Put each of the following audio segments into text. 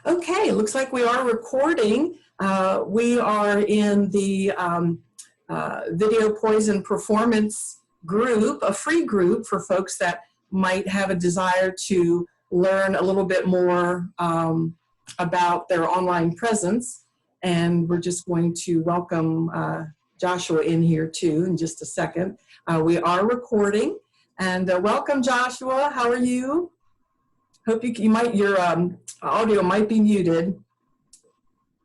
Okay, looks like we are recording. We are in the video Poise and Performance group, a free group for folks that might have a desire to learn a little bit more about their online presence. And we're just going to welcome Joshua in here too in just a second. We are recording, and welcome, Joshua. How are you? Hope your audio might be muted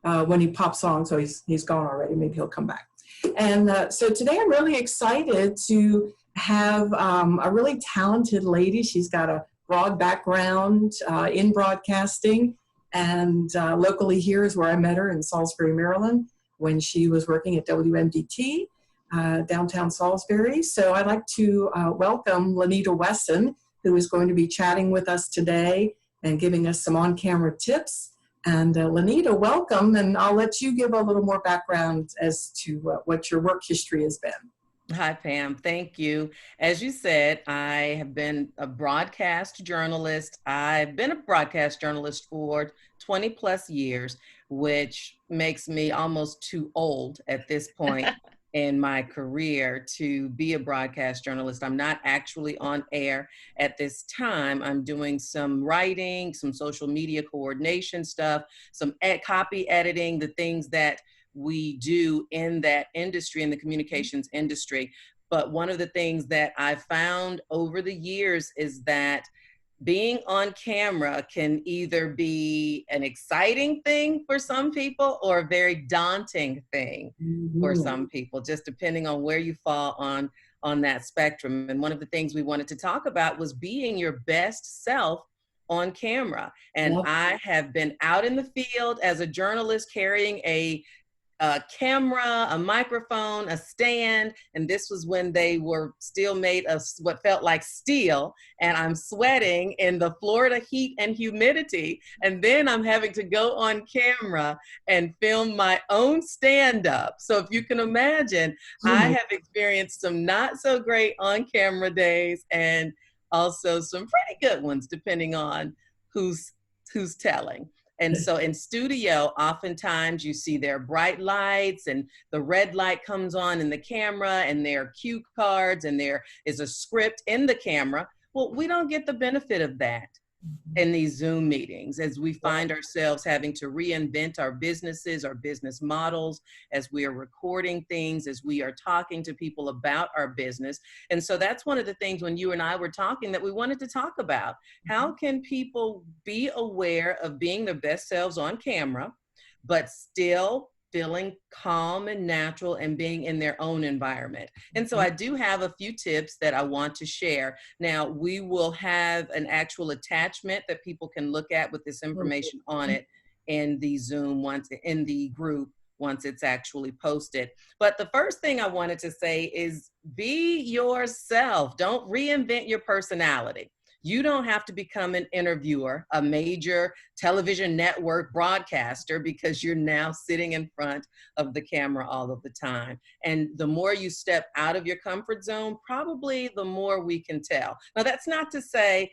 when he pops on, so he's gone already. Maybe he'll come back. And so today I'm really excited to have a really talented lady. She's got a broad background in broadcasting, and locally here is where I met her in Salisbury, Maryland, when she was working at WMDT, downtown Salisbury. So I'd like to welcome Lanita Wesson, who is going to be chatting with us today and giving us some on-camera tips. And Lanita, welcome, and I'll let you give a little more background as to what your work history has been. Hi, Pam. Thank you. As you said, I have been a broadcast journalist. I've been a broadcast journalist for 20 plus years, which makes me almost too old at this point in my career to be a broadcast journalist. I'm not actually on air at this time. I'm doing some writing, some social media coordination stuff, some copy editing, the things that we do in that industry, in the communications industry. But one of the things that I found over the years is that being on camera can either be an exciting thing for some people or a very daunting thing for some people, just depending on where you fall on that spectrum. And one of the things we wanted to talk about was being your best self on camera. And I have been out in the field as a journalist carrying a camera, a microphone, a stand, and this was when they were still made of what felt like steel, and I'm sweating in the Florida heat and humidity, and then I'm having to go on camera and film my own stand-up. So if you can imagine, I have experienced some not so great on-camera days and also some pretty good ones, depending on who's telling. And so in studio, oftentimes you see their bright lights and the red light comes on in the camera and there are cue cards and there is a script in the camera. Well, we don't get the benefit of that in these Zoom meetings, as we find ourselves having to reinvent our businesses, our business models, as we are recording things, as we are talking to people about our business. And so that's one of the things when you and I were talking that we wanted to talk about. How can people be aware of being their best selves on camera, but still feeling calm and natural and being in their own environment? And so I do have a few tips that I want to share. Now, we will have an actual attachment that people can look at with this information on it in the Zoom in the group once it's actually posted. But the first thing I wanted to say is be yourself. Don't reinvent your personality. You don't have to become an interviewer, a major television network broadcaster, because you're now sitting in front of the camera all of the time. And the more you step out of your comfort zone, probably the more we can tell. Now, that's not to say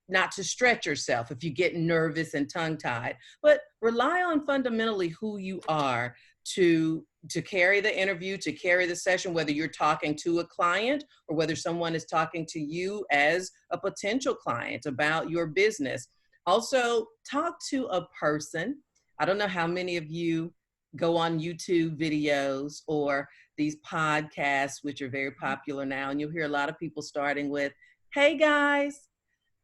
not to stretch yourself if you get nervous and tongue-tied, but rely on fundamentally who you are to carry the interview, to carry the session, whether you're talking to a client or whether someone is talking to you as a potential client about your business. Also, talk to a person. I don't know how many of you go on YouTube videos or these podcasts, which are very popular now, and you'll hear a lot of people starting with, "Hey guys,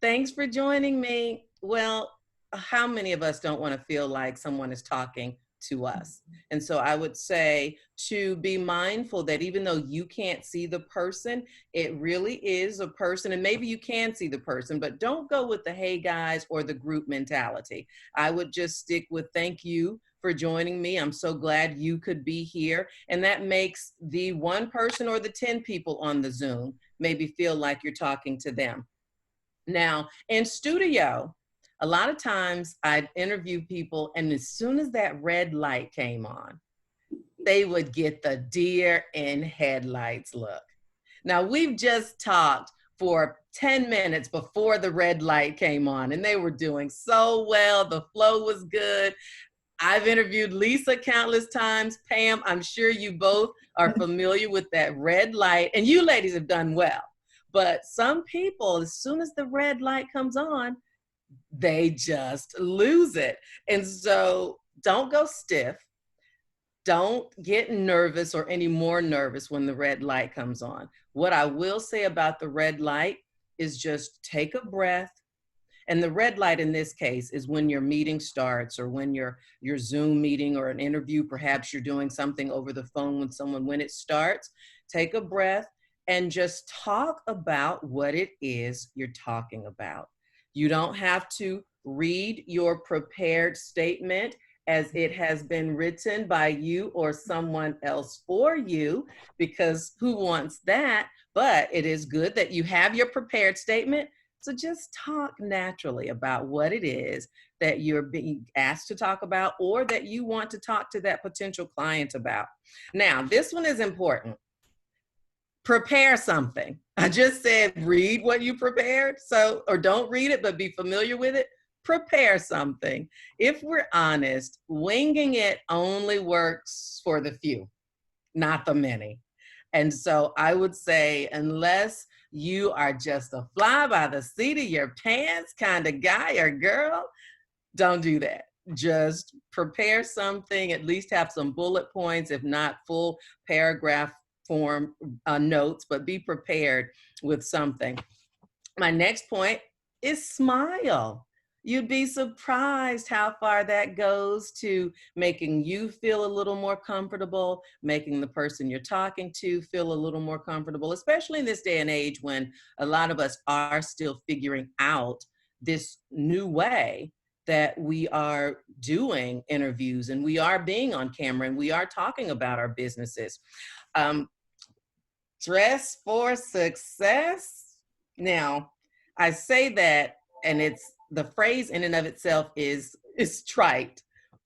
thanks for joining me." Well, how many of us don't want to feel like someone is talking to us? And so I would say to be mindful that even though you can't see the person, it really is a person, and maybe you can see the person, but don't go with the "hey guys" or the group mentality. I would just stick with "thank you for joining me. I'm so glad you could be here." And that makes the one person or the 10 people on the Zoom maybe feel like you're talking to them. Now, in studio, a lot of times I'd interview people, and as soon as that red light came on, they would get the deer in headlights look. Now, we've just talked for 10 minutes before the red light came on, and they were doing so well. The flow was good. I've interviewed Lisa countless times. Pam, I'm sure you both are familiar with that red light, and you ladies have done well. But some people, as soon as the red light comes on, they just lose it. And so don't go stiff. Don't get nervous or any more nervous when the red light comes on. What I will say about the red light is just take a breath. And the red light in this case is when your meeting starts, or when your Zoom meeting or an interview, perhaps you're doing something over the phone with someone. When it starts, take a breath and just talk about what it is you're talking about. You don't have to read your prepared statement as it has been written by you or someone else for you, because who wants that? But it is good that you have your prepared statement. So just talk naturally about what it is that you're being asked to talk about, or that you want to talk to that potential client about. Now, this one is important. Prepare something. I just said read what you prepared. So, or don't read it, but be familiar with it. Prepare something. If we're honest, winging it only works for the few, not the many. And so I would say, unless you are just a fly by the seat of your pants kind of guy or girl, don't do that. Just prepare something, at least have some bullet points, if not full paragraph form notes, but be prepared with something. My next point is smile. You'd be surprised how far that goes to making you feel a little more comfortable, making the person you're talking to feel a little more comfortable, especially in this day and age when a lot of us are still figuring out this new way that we are doing interviews, and we are being on camera, and we are talking about our businesses. Dress for success. Now, I say that, and it's the phrase in and of itself is trite,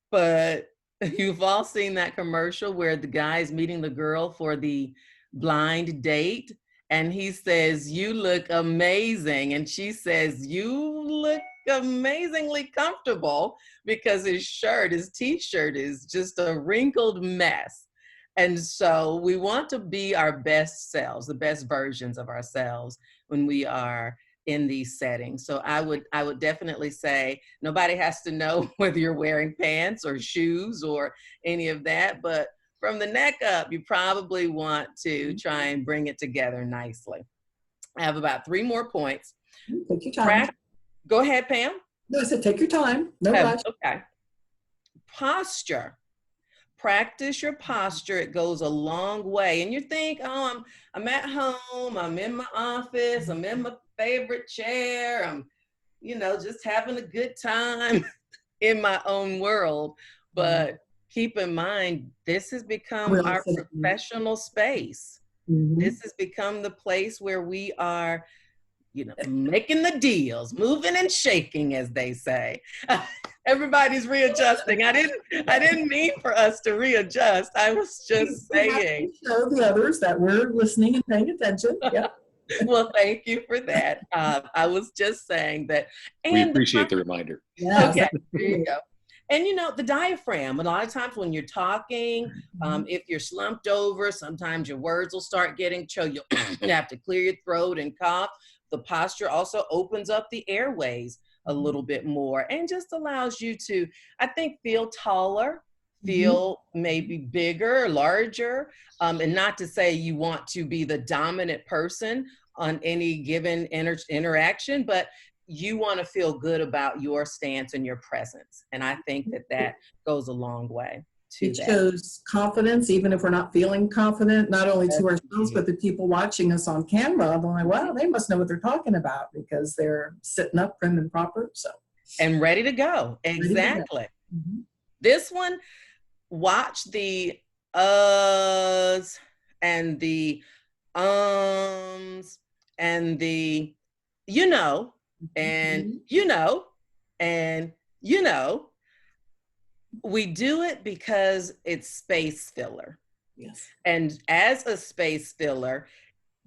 but you've all seen that commercial where the guy is meeting the girl for the blind date, and he says, "You look amazing," and she says, "You look amazingly comfortable," because his t-shirt is just a wrinkled mess. And so we want to be our best selves, the best versions of ourselves when we are in these settings. So I would definitely say nobody has to know whether you're wearing pants or shoes or any of that, but from the neck up, you probably want to try and bring it together nicely. I have about 3 more points. Take your time. Go ahead, Pam. No, I said take your time. No rush. Okay. Posture. Practice your posture. It goes a long way. And you think, oh, I'm at home, I'm in my office, I'm in my favorite chair, I'm, just having a good time in my own world. But keep in mind, this has become our professional space. This has become the place where we are, making the deals, moving and shaking, as they say. Everybody's readjusting. I didn't mean for us to readjust. I was just saying. Show the others that we're listening and paying attention. Yeah. Well, thank you for that. I was just saying that. And we appreciate the reminder. Yes. Okay, there you go. And the diaphragm, a lot of times when you're talking, if you're slumped over, sometimes your words will start getting choked. You'll have to clear your throat and cough. The posture also opens up the airways a little bit more and just allows you to, I think, feel taller, feel maybe bigger, larger, and not to say you want to be the dominant person on any given interaction, but you want to feel good about your stance and your presence. And I think that goes a long way. It shows confidence, even if we're not feeling confident, not only to ourselves, but the people watching us on camera. I'm like, wow, they must know what they're talking about because they're sitting up prim and proper. So, and ready to go. Exactly. This one, watch the uhs and the ums and the and we do it because it's space filler. Yes. And as a space filler,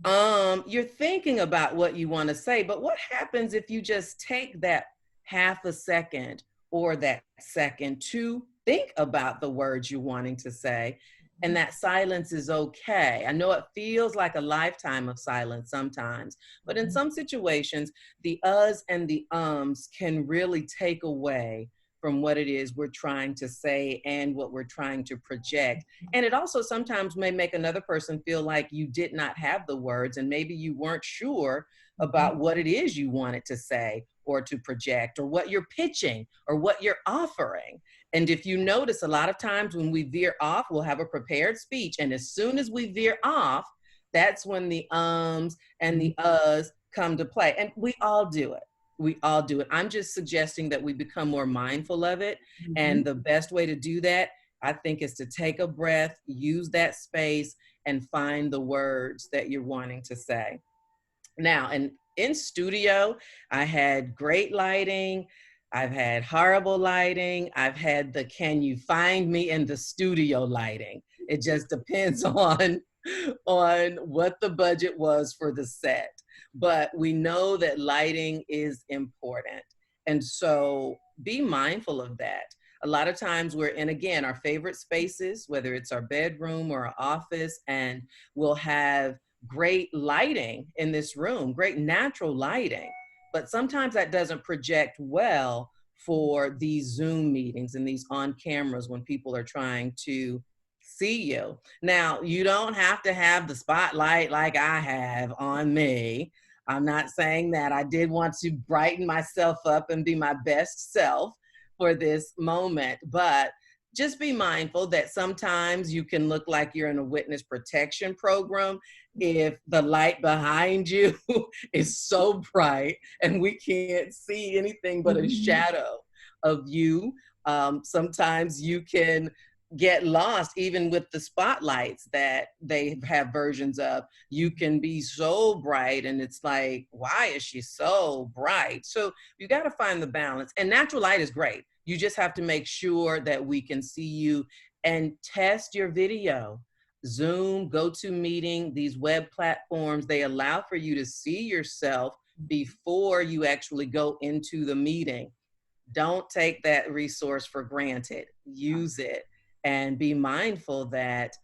You're thinking about what you want to say, but what happens if you just take that half a second or that second to think about the words you're wanting to say? And that silence is okay. I know it feels like a lifetime of silence sometimes, but in some situations, the uhs and the ums can really take away from what it is we're trying to say and what we're trying to project. And it also sometimes may make another person feel like you did not have the words and maybe you weren't sure about what it is you wanted to say or to project or what you're pitching or what you're offering. And if you notice, a lot of times when we veer off, we'll have a prepared speech. And as soon as we veer off, that's when the ums and the uhs come to play. And we all do it. We all do it. I'm just suggesting that we become more mindful of it. And the best way to do that, I think, is to take a breath, use that space, and find the words that you're wanting to say. Now, and in studio, I had great lighting. I've had horrible lighting. I've had the can you find me in the studio lighting. It just depends on what the budget was for the set. But we know that lighting is important. And so be mindful of that. A lot of times we're in, again, our favorite spaces, whether it's our bedroom or our office, and we'll have great lighting in this room, great natural lighting. But sometimes that doesn't project well for these Zoom meetings and these on cameras when people are trying to see you. Now, you don't have to have the spotlight like I have on me. I'm not saying that. I did want to brighten myself up and be my best self for this moment, but just be mindful that sometimes you can look like you're in a witness protection program if the light behind you is so bright and we can't see anything but a shadow of you. Sometimes you can get lost even with the spotlights that they have versions of. You can be so bright and it's like, why is she so bright? So you got to find the balance, and natural light is great. You just have to make sure that we can see you, and test your video. Zoom, GoToMeeting, these web platforms, they allow for you to see yourself before you actually go into the meeting. Don't take that resource for granted. Use it, and be mindful that,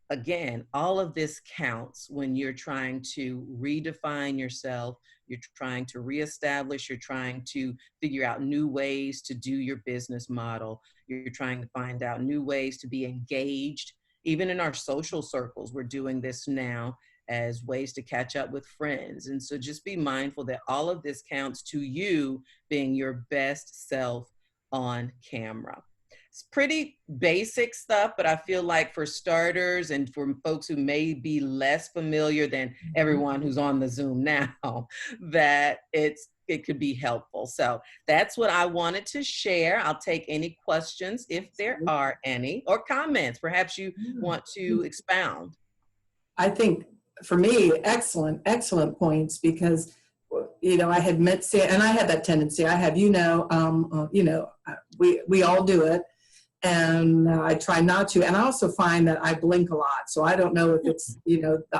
again, all of this counts when you're trying to redefine yourself, you're trying to reestablish, you're trying to figure out new ways to do your business model, you're trying to find out new ways to be engaged. Even in our social circles, we're doing this now as ways to catch up with friends. And so just be mindful that all of this counts to you being your best self on camera. It's pretty basic stuff, but I feel like for starters and for folks who may be less familiar than everyone who's on the Zoom now, that it could be helpful. So that's what I wanted to share. I'll take any questions if there are any, or comments. Perhaps you want to expound. I think for me, excellent points, because I had met, and I had that tendency. I have, we all do it. And I try not to. And I also find that I blink a lot. So I don't know if it's,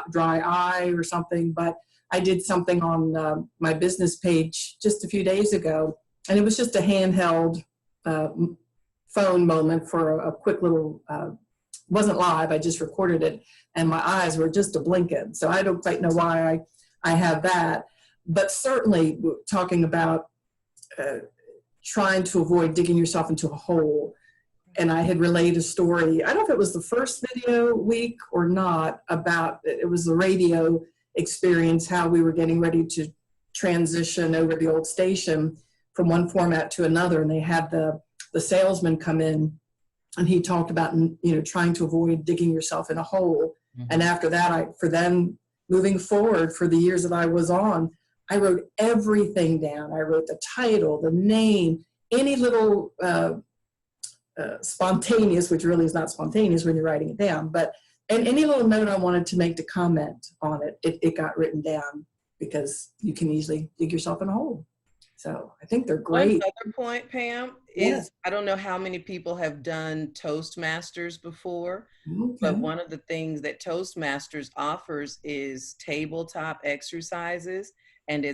dry eye or something, but I did something on my business page just a few days ago. And it was just a handheld phone moment for a quick little, wasn't live, I just recorded it. And my eyes were just a blinking. So I don't quite know why I have that. But certainly talking about trying to avoid digging yourself into a hole. And I had relayed a story, I don't know if it was the first video week or not, about, it was the radio experience, how we were getting ready to transition over the old station from one format to another. And they had the salesman come in, and he talked about, trying to avoid digging yourself in a hole. Mm-hmm. And after that, for them moving forward for the years that I was on, I wrote everything down. I wrote the title, the name, any little spontaneous, which really is not spontaneous when you're writing it down, and any little note I wanted to make to comment on it, it got written down, because you can easily dig yourself in a hole. So I think they're One great. other point, Pam, Yeah. is I don't know how many people have done Toastmasters before, but Okay. one of the things that Toastmasters offers is tabletop exercises, and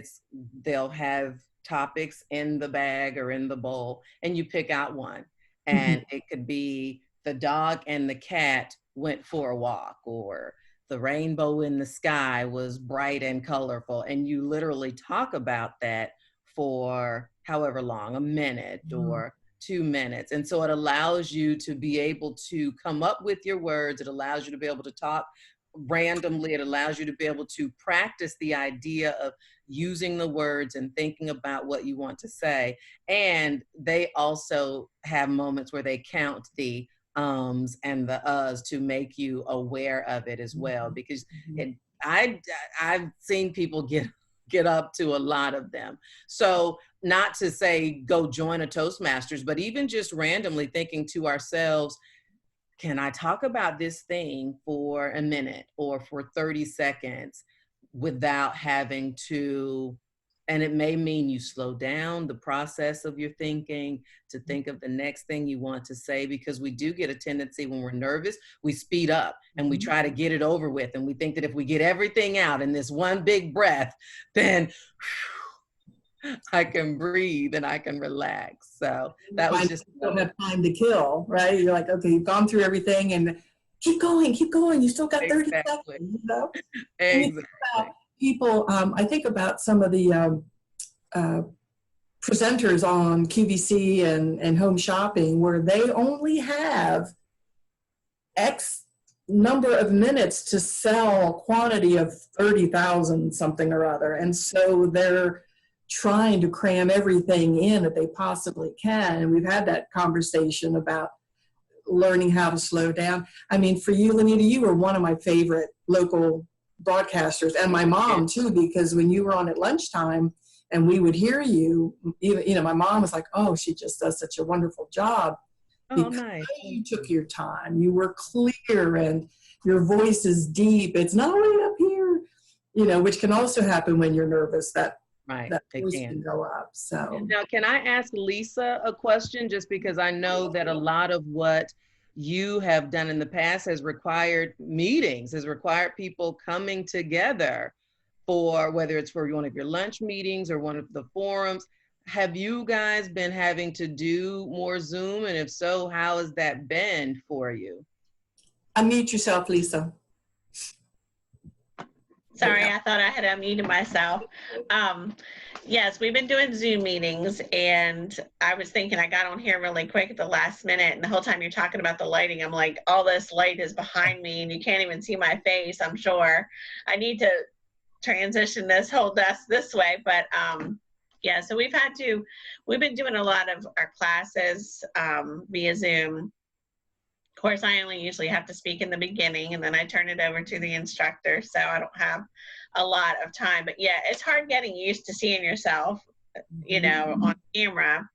they'll have topics in the bag or in the bowl, and you pick out one. Mhm. And it could be the dog and the cat went for a walk, or the rainbow in the sky was bright and colorful. And you literally talk about that for however long, a minute Mhm. or 2 minutes. And so it allows you to be able to come up with your words. It allows you to be able to talk randomly. It allows you to be able to practice the idea of using the words and thinking about what you want to say. And they also have moments where they count the ums and the uhs to make you aware of it as well, because Mhm. it I I've seen people get up to a lot of them. So not to say go join a Toastmasters, but even just randomly thinking to ourselves, can I talk about this thing for a minute or for 30 seconds without having to, and it may mean you slow down the process of your thinking to think of the next thing you want to say, because we do get a tendency when we're nervous, we speed up and we Mhm. try to get it over with. And we think that if we get everything out in this one big breath, then I can breathe and I can relax. So that was Find just you don't another. have time to kill, right? You're like, okay, you've gone through everything and keep going, keep going. You still got 30 seconds, Exactly. you know? And you think about Exactly. people, I think about some of the uh, presenters on QVC and Home Shopping where they only have X number of minutes to sell a quantity of 30,000 something or other. And so they're trying to cram everything in that they possibly can. And we've had that conversation about learning how to slow down. I mean, for you, Lanita, you were one of my favorite local broadcasters, and my Yeah. mom too, because when you were on at lunchtime and we would hear you, even, you know, my mom was like, oh, she just does such a wonderful job Oh, because nice. you took your time. You were clear and your voice is deep. It's not way up here, you know, which can also happen when you're nervous, that Right. that It voice can. can go up. So Now, can I ask Lisa a question? Just because I know that a lot of what you have done in the past has required meetings, has required people coming together for whether it's for one of your lunch meetings or one of the forums. Have you guys been having to do more Zoom? And if so, how has that been for you? unmute yourself, Lisa. There you Sorry, I thought I had unmuted myself. Yes, we've been doing Zoom meetings, and I was thinking I got on here really quick at the last minute, and the whole time you're talking about the lighting, I'm like, all this light is behind me, and you can't even see my face, I'm sure. I need to transition this whole desk this way, but yeah, so we've been doing a lot of our classes via Zoom. Of course, I only usually have to speak in the beginning, and then I turn it over to the instructor, so I don't have a lot of time. But yeah, it's hard getting used to seeing yourself, you know, on camera.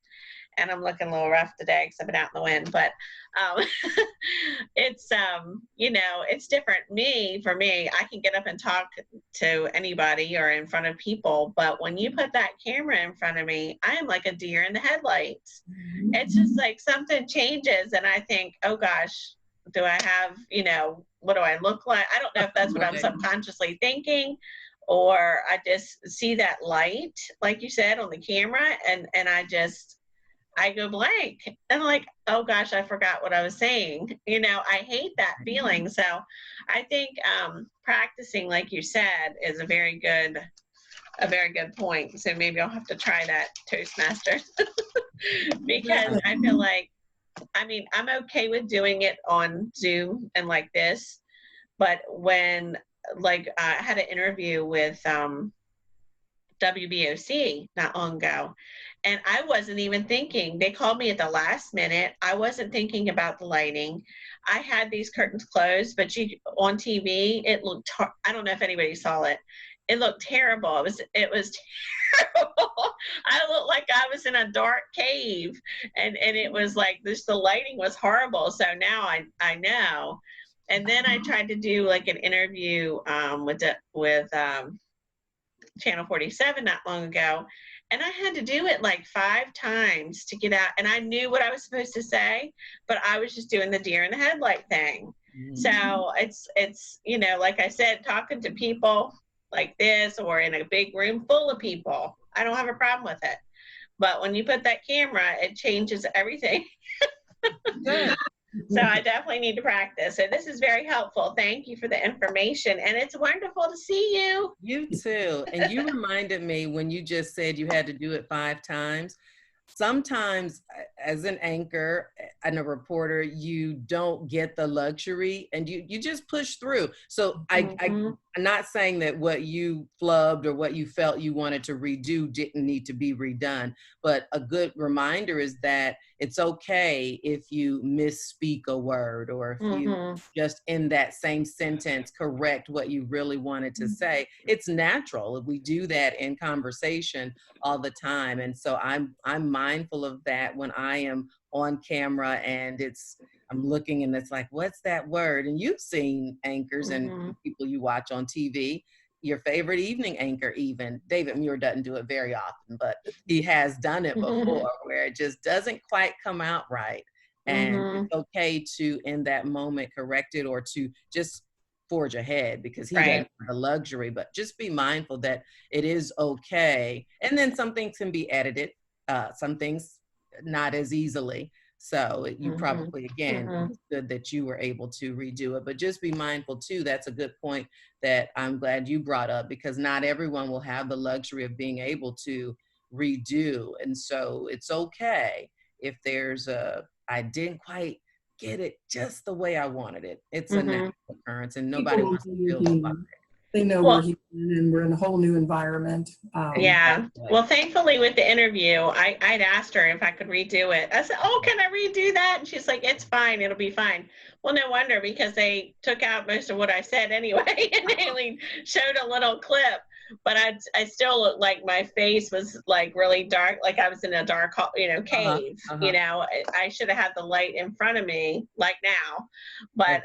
And I'm looking a little rough today because I've been out in the wind, but um, it's you know, it's different. For me, I can get up and talk to anybody or in front of people, but when you put that camera in front of me, I am like a deer in the headlights. It's just like something changes, and I think, oh gosh, do I have, you know, what do I look like? I don't know if that's what I'm Right. subconsciously thinking, or I just see that light, like you said, on the camera, and I go blank and like, oh gosh, I forgot what I was saying. You know, I hate that feeling. So I think practicing, like you said, is a very good point. So maybe I'll have to try that Toastmaster because I feel like, I mean, I'm okay with doing it on Zoom and like this, but when like I had an interview with WBOC not long ago. And I wasn't even thinking. They called me at the last minute. I wasn't thinking about the lighting. I had these curtains closed, but on TV, it looked, I don't know if anybody saw it. It looked terrible. It was terrible. I looked like I was in a dark cave, and it was like this, the lighting was horrible. So now I know. And then I tried to do like an interview with Channel 47 not long ago, And I had to do it like 5 times to get out. And I knew what I was supposed to say, but I was just doing the deer in the headlight thing. So it's, you know, like I said, talking to people like this or in a big room full of people, I don't have a problem with it. But when you put that camera, it changes everything. Good. So I definitely need to practice. So this is very helpful. Thank you for the information. And it's wonderful to see you. You too. And you reminded me when you just said you had to do it 5 times. Sometimes as an anchor and a reporter, you don't get the luxury and you just push through. So I'm not saying that what you flubbed or what you felt you wanted to redo didn't need to be redone, but a good reminder is that it's okay if you misspeak a word or if you just in that same sentence correct what you really wanted to say. It's natural. We do that in conversation all the time. And so I'm mindful of that when I am on camera and I'm looking and it's like, what's that word? And you've seen anchors and people you watch on TV, your favorite evening anchor even. David Muir doesn't do it very often, but he has done it before where it just doesn't quite come out right. And it's okay to, in that moment, correct it or to just forge ahead because he doesn't have the luxury, but just be mindful that it is okay. And then some things can be edited, some things not as easily. So you probably, again, it's good that you were able to redo it, but just be mindful too. That's a good point that I'm glad you brought up because not everyone will have the luxury of being able to redo. And so it's okay if there's I didn't quite get it just the way I wanted it. It's a natural occurrence and nobody wants to feel like they know where he's been and we're in a whole new environment. Yeah. Well, thankfully with the interview, I'd asked her if I could redo it. I said, oh, can I redo that? And she's like, it's fine. It'll be fine. Well, no wonder because they took out most of what I said anyway and they only showed a little clip. But I still looked like my face was like really dark, like I was in a dark, cave. You know, I should have had the light in front of me like now. But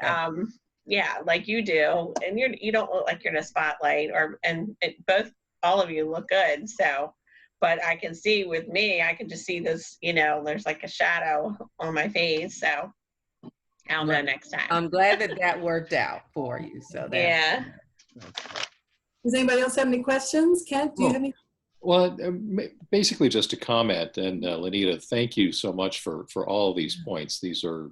yeah, like you do, and you don't look like you're in a spotlight, all of you look good. So, but I can see with me, I can just see this, there's like a shadow on my face. So I'll know next time. I'm glad that worked out for you. So yeah. Does anybody else have any questions? Kent, do you have any? Well, basically just a comment. And Lanita, thank you so much for all of these points. These are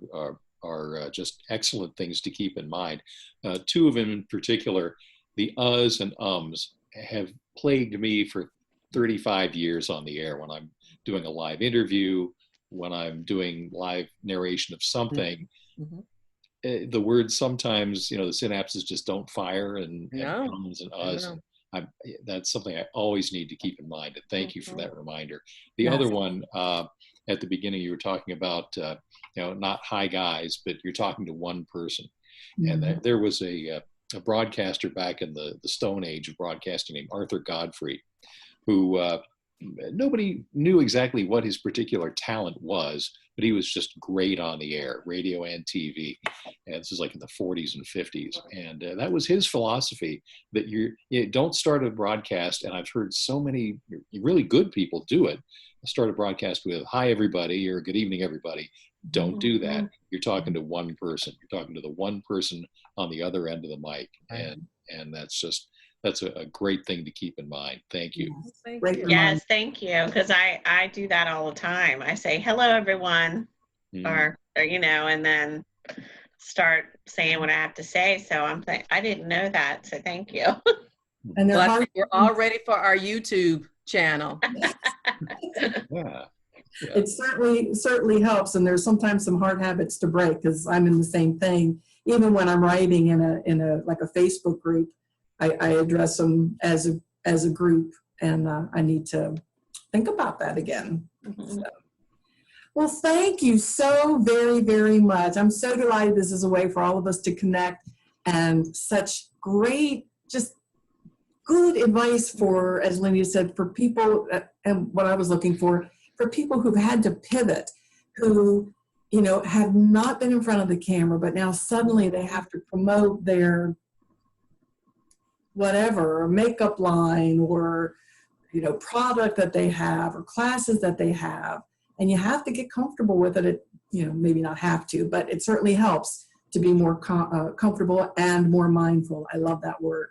just excellent things to keep in mind. 2 of them in particular, the uhs and ums have plagued me for 35 years on the air when I'm doing a live interview, when I'm doing live narration of something. The words sometimes, the synapses just don't fire and ums and uhs. That's something I always need to keep in mind. And thank you for that reminder. The other one, at the beginning, you were talking about, not hi guys, but you're talking to one person. And there was a broadcaster back in the Stone Age of broadcasting named Arthur Godfrey, who nobody knew exactly what his particular talent was, but he was just great on the air, radio and TV. And this is like in the 40s and 50s. And that was his philosophy, that you don't start a broadcast. And I've heard so many really good people do it. Start a broadcast with, hi, everybody, or good evening, everybody. Don't do that. You're talking to one person. You're talking to the one person on the other end of the mic. And that's a great thing to keep in mind. Thank you. Yes, thank you. Because I do that all the time. I say, hello, everyone, or and then start saying what I have to say. So I'm saying, I didn't know that. So thank you. And we're all ready for our YouTube channel. Yeah. It certainly helps. And there's sometimes some hard habits to break because I'm in the same thing. Even when I'm writing in a like a Facebook group, I address them as a group, and I need to think about that again. So. Well, thank you so very, very much. I'm so delighted this is a way for all of us to connect, and such great, just good advice for, as Lanita said, for people, and what I was looking for people who've had to pivot, who, have not been in front of the camera, but now suddenly they have to promote their whatever, makeup line or, product that they have or classes that they have. And you have to get comfortable with it. Maybe not have to, but it certainly helps to be more comfortable and more mindful. I love that word.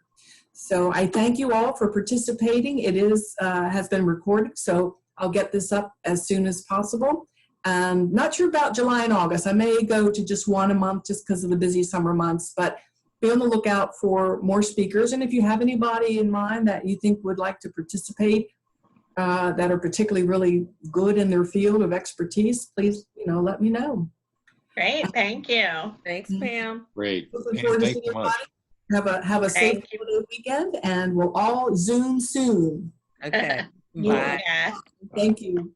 So I thank you all for participating. It has been recorded, so I'll get this up as soon as possible. And not sure about July and August. I may go to just one a month just because of the busy summer months, but be on the lookout for more speakers. And if you have anybody in mind that you think would like to participate, that are particularly really good in their field of expertise, please, let me know. Great, thank you. Thanks, Pam. Great. Looking forward to seeing everybody. Have a safe holiday weekend, and we'll all Zoom soon. Okay. Yeah. Bye. Thank you.